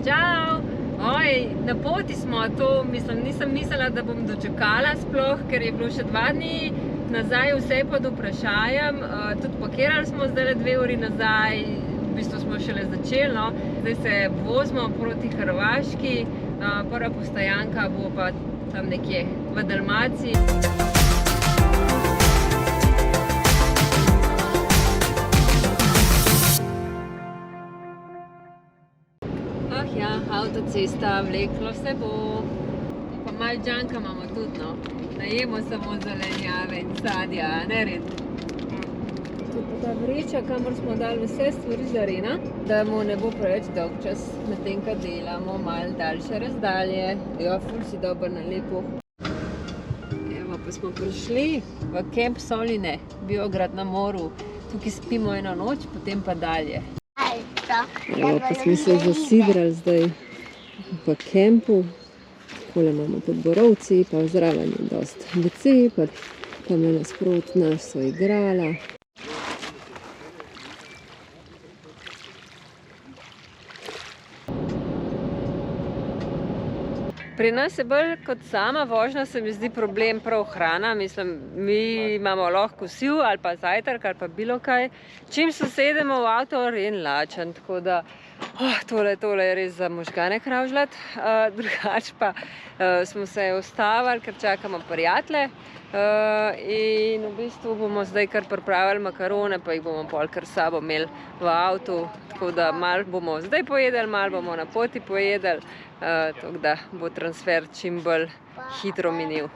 Čau! Oj, na poti smo, nisem mislila, da bom dočekala sploh, ker je bilo še 2 dni nazaj vse pod vprašajem. Tudi pakirali smo zdaj 2 uri nazaj, v bistvu smo šele začeli, no. Zdaj se vozimo proti Hrvaški, prva postajanka bo pa tam nekje v Dalmaciji. Avtocesta, vleklo se bo. Pa malo džanka imamo tudi, no. Najemo samo zelenjave in sadja, ne red. Tu pa ta vreča, kamor smo dali vse stvari za Rena, da mu ne bo preveč dolg čas, medtem ko delamo malo daljše razdalje. Ja, ful si dober na lepo. Evo, pa smo prišli v Camp Soline, Biograd na moru. Tukaj spimo 1 noč, potem pa dalje. Evo, pa smo se zasidrali zdaj v kempu. Takole imamo tudi borovci, pa zraven je dosti WC, pa tam je nasprot nas so igrala. Pri nas je bolj kot sama vožnja, se mi zdi problem prav hrana. Mislim, mi imamo lahko kosiv ali pa zajtrk ali pa bilo kaj. Čim se sedemo v avto, Ren lačen, tako da tole je res za možgane kravžljati. Drugače pa smo se ustavili, ker čakamo prijatelje in v bistvu bomo zdaj kar pripravili makarone, pa jih bomo pol kar s sabo imeli v avtu. Tako da malo bomo zdaj pojedeli, malo bomo na poti pojedeli, tako da bo transfer čim bolj hitro minil.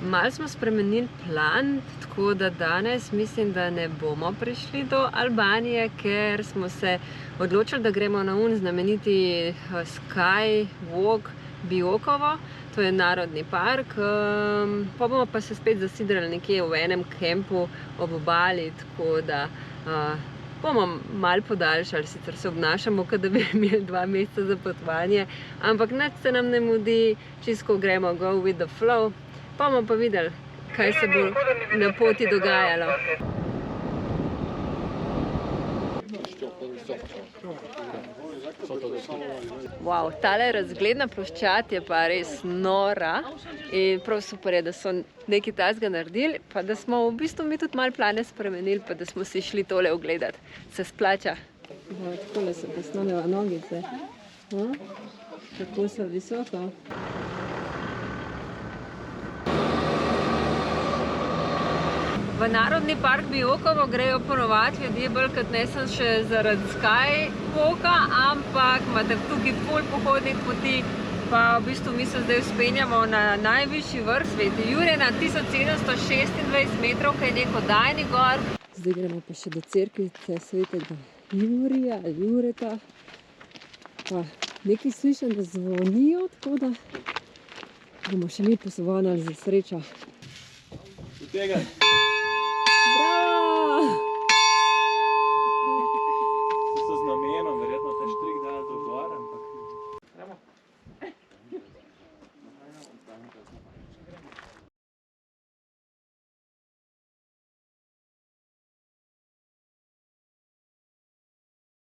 Malo smo spremenili plan, tako da danes mislim, da ne bomo prišli do Albanije, ker smo se odločili, da gremo na znameniti Skywalk Biokovo, to je narodni park, pa bomo pa se spet zasidrali nekje v enem kempu ob obali, tako da bomo malo podaljšali, sicer se obnašamo, kot da bi imeli 2 meseca za potovanje, ampak nič se nam ne mudi, čisto gremo go with the flow, pa bomo pa videli, kaj se bo na poti dogajalo. Wow, tale razgledna ploščad je pa res nora in prav super je, da so nekaj takega naredili, pa da smo v bistvu mi tudi malo plane spremenili, pa da smo si šli tole ogledati. Se splača. Takole se posnameva nogice. Tako so visoko. V Narodni park Biokovo grejo ponovati ljudje bolj kot ne sem še zaradi Skywalka, ampak imate tukaj ful pohodnih poti, pa v bistvu mi se zdaj vzpenjamo na najvišji vrh Sveti Jurij na 1726 metrov, kaj je neko dajni gor. Zdaj gremo pa še do cerkvice Svetega Jurija ali Jureta. Pa nekaj slišam, da zvonijo, tako da bomo še mi pozvonili za srečo.